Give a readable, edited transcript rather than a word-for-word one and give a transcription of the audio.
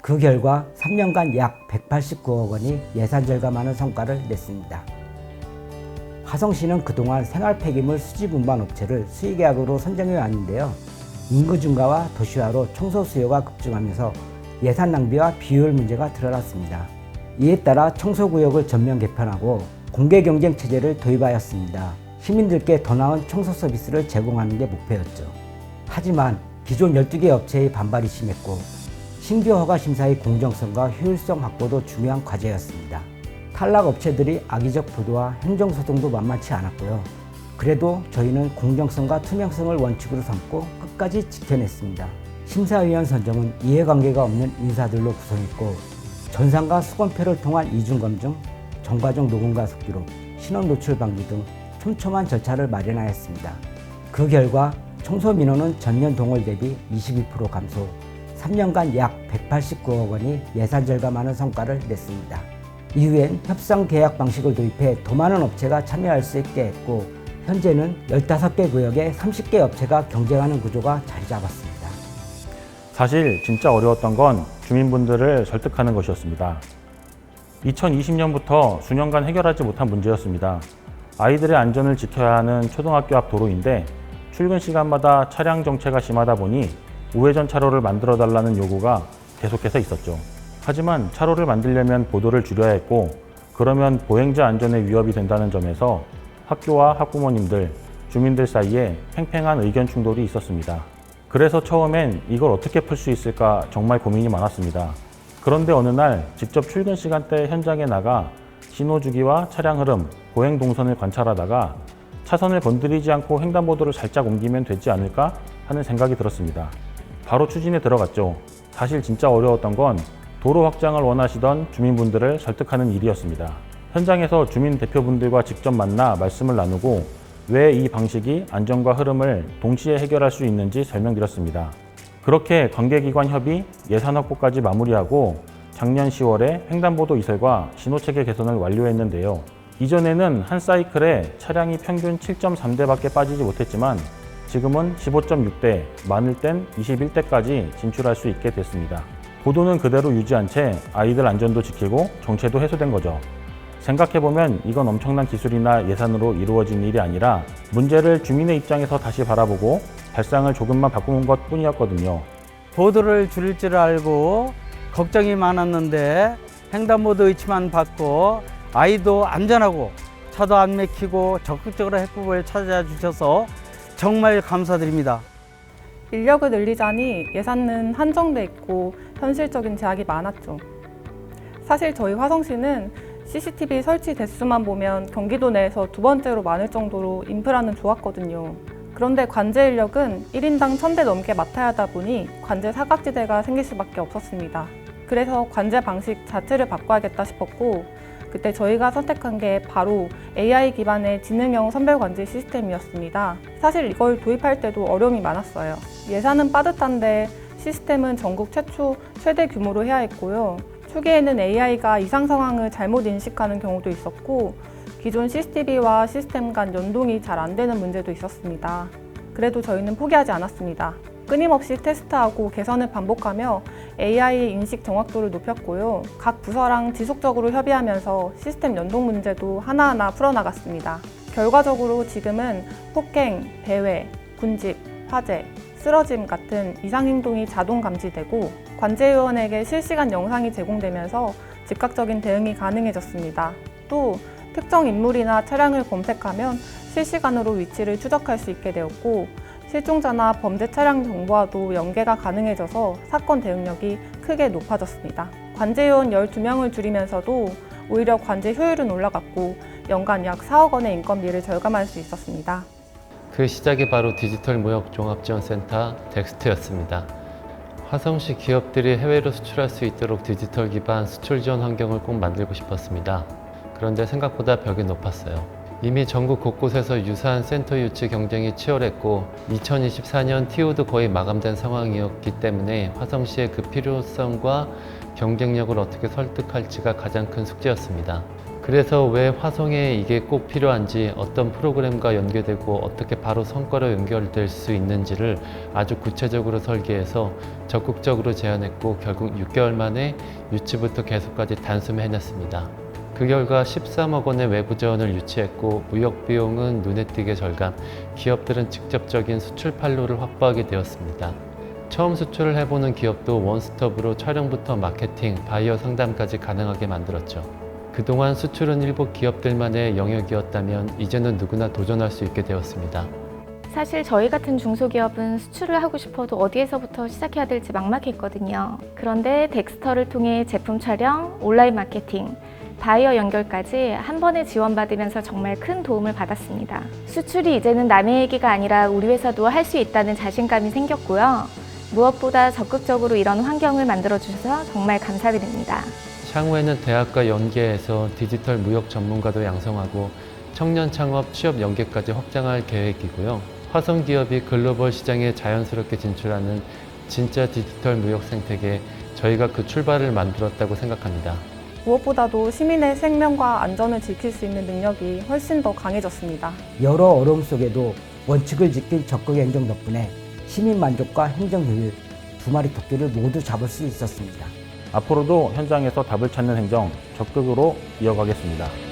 그 결과 3년간 약 189억 원이 예산 절감하는 성과를 냈습니다. 화성시는 그동안 생활 폐기물 수집 운반 업체를 수의계약으로 선정해 왔는데요. 인구 증가와 도시화로 청소 수요가 급증하면서 예산 낭비와 비효율 문제가 드러났습니다. 이에 따라 청소구역을 전면 개편하고 공개 경쟁 체제를 도입하였습니다. 시민들께 더 나은 청소 서비스를 제공하는 게 목표였죠. 하지만 기존 12개 업체의 반발이 심했고 신규 허가 심사의 공정성과 효율성 확보도 중요한 과제였습니다. 탈락 업체들이 악의적 보도와 행정소송도 만만치 않았고요. 그래도 저희는 공정성과 투명성을 원칙으로 삼고 끝까지 지켜냈습니다. 심사위원 선정은 이해관계가 없는 인사들로 구성했고 전산과 수검표를 통한 이중검증, 전과정 녹음과 속기록, 신원 노출 방지 등 촘촘한 절차를 마련하였습니다. 그 결과 청소 민원은 전년 동월 대비 22% 감소, 3년간 약 189억 원이 예산 절감하는 성과를 냈습니다. 이후엔 협상 계약 방식을 도입해 더 많은 업체가 참여할 수 있게 했고 현재는 15개 구역에 30개 업체가 경쟁하는 구조가 자리 잡았습니다. 사실 진짜 어려웠던 건 주민분들을 설득하는 것이었습니다. 2020년부터 수년간 해결하지 못한 문제였습니다. 아이들의 안전을 지켜야 하는 초등학교 앞 도로인데 출근 시간마다 차량 정체가 심하다 보니 우회전 차로를 만들어 달라는 요구가 계속해서 있었죠. 하지만 차로를 만들려면 보도를 줄여야 했고 그러면 보행자 안전에 위협이 된다는 점에서 학교와 학부모님들, 주민들 사이에 팽팽한 의견 충돌이 있었습니다. 그래서 처음엔 이걸 어떻게 풀 수 있을까 정말 고민이 많았습니다. 그런데 어느 날 직접 출근 시간대 현장에 나가 신호 주기와 차량 흐름, 보행 동선을 관찰하다가 차선을 건드리지 않고 횡단보도를 살짝 옮기면 되지 않을까 하는 생각이 들었습니다. 바로 추진에 들어갔죠. 사실 진짜 어려웠던 건 도로 확장을 원하시던 주민분들을 설득하는 일이었습니다. 현장에서 주민 대표분들과 직접 만나 말씀을 나누고 왜 이 방식이 안전과 흐름을 동시에 해결할 수 있는지 설명드렸습니다. 그렇게 관계기관 협의, 예산 확보까지 마무리하고 작년 10월에 횡단보도 이설과 신호체계 개선을 완료했는데요. 이전에는 한 사이클에 차량이 평균 7.3대밖에 빠지지 못했지만 지금은 15.6대, 많을 땐 21대까지 진출할 수 있게 됐습니다. 보도는 그대로 유지한 채 아이들 안전도 지키고 정체도 해소된 거죠. 생각해보면 이건 엄청난 기술이나 예산으로 이루어진 일이 아니라 문제를 주민의 입장에서 다시 바라보고 발상을 조금만 바꾼 것 뿐이었거든요. 보도를 줄일 줄 알고 걱정이 많았는데 횡단보도 위치만 받고 아이도 안전하고 차도 안 막히고 적극적으로 해법을 찾아주셔서 정말 감사드립니다. 인력을 늘리자니 예산은 한정돼 있고 현실적인 제약이 많았죠. 사실 저희 화성시는 CCTV 설치 대수만 보면 경기도 내에서 두 번째로 많을 정도로 인프라는 좋았거든요. 그런데 관제 인력은 1인당 1000대 넘게 맡아야 하다 보니 관제 사각지대가 생길 수밖에 없었습니다. 그래서 관제 방식 자체를 바꿔야겠다 싶었고 그때 저희가 선택한 게 바로 AI 기반의 지능형 선별 관제 시스템이었습니다. 사실 이걸 도입할 때도 어려움이 많았어요. 예산은 빠듯한데 시스템은 전국 최초 최대 규모로 해야 했고요. 초기에는 AI가 이상 상황을 잘못 인식하는 경우도 있었고 기존 CCTV와 시스템 간 연동이 잘 안 되는 문제도 있었습니다. 그래도 저희는 포기하지 않았습니다. 끊임없이 테스트하고 개선을 반복하며 AI의 인식 정확도를 높였고요. 각 부서랑 지속적으로 협의하면서 시스템 연동 문제도 하나하나 풀어나갔습니다. 결과적으로 지금은 폭행, 배회, 군집, 화재, 쓰러짐 같은 이상 행동이 자동 감지되고 관제요원에게 실시간 영상이 제공되면서 즉각적인 대응이 가능해졌습니다. 또 특정 인물이나 차량을 검색하면 실시간으로 위치를 추적할 수 있게 되었고 실종자나 범죄 차량 정보와도 연계가 가능해져서 사건 대응력이 크게 높아졌습니다. 관제요원 12명을 줄이면서도 오히려 관제 효율은 올라갔고 연간 약 4억 원의 인건비를 절감할 수 있었습니다. 그 시작이 바로 디지털 무역 종합지원센터 덱스트였습니다. 화성시 기업들이 해외로 수출할 수 있도록 디지털 기반 수출 지원 환경을 꼭 만들고 싶었습니다. 그런데 생각보다 벽이 높았어요. 이미 전국 곳곳에서 유사한 센터 유치 경쟁이 치열했고 2024년 TO도 거의 마감된 상황이었기 때문에 화성시의 그 필요성과 경쟁력을 어떻게 설득할지가 가장 큰 숙제였습니다. 그래서 왜 화성에 이게 꼭 필요한지, 어떤 프로그램과 연계되고 어떻게 바로 성과로 연결될 수 있는지를 아주 구체적으로 설계해서 적극적으로 제안했고 결국 6개월 만에 유치부터 개소까지 단숨에 해냈습니다. 그 결과 13억 원의 외부 자원을 유치했고 무역 비용은 눈에 띄게 절감, 기업들은 직접적인 수출 판로를 확보하게 되었습니다. 처음 수출을 해보는 기업도 원스톱으로 촬영부터 마케팅, 바이어 상담까지 가능하게 만들었죠. 그동안 수출은 일부 기업들만의 영역이었다면 이제는 누구나 도전할 수 있게 되었습니다. 사실 저희 같은 중소기업은 수출을 하고 싶어도 어디에서부터 시작해야 될지 막막했거든요. 그런데 덱스터를 통해 제품 촬영, 온라인 마케팅, 바이어 연결까지 한 번에 지원받으면서 정말 큰 도움을 받았습니다. 수출이 이제는 남의 얘기가 아니라 우리 회사도 할 수 있다는 자신감이 생겼고요. 무엇보다 적극적으로 이런 환경을 만들어주셔서 정말 감사드립니다. 향후에는 대학과 연계해서 디지털 무역 전문가도 양성하고 청년 창업, 취업 연계까지 확장할 계획이고요. 화성 기업이 글로벌 시장에 자연스럽게 진출하는 진짜 디지털 무역 생태계에 저희가 그 출발을 만들었다고 생각합니다. 무엇보다도 시민의 생명과 안전을 지킬 수 있는 능력이 훨씬 더 강해졌습니다. 여러 어려움 속에도 원칙을 지킨 적극 행정 덕분에 시민 만족과 행정 효율 두 마리 토끼를 모두 잡을 수 있었습니다. 앞으로도 현장에서 답을 찾는 행정 적극으로 이어가겠습니다.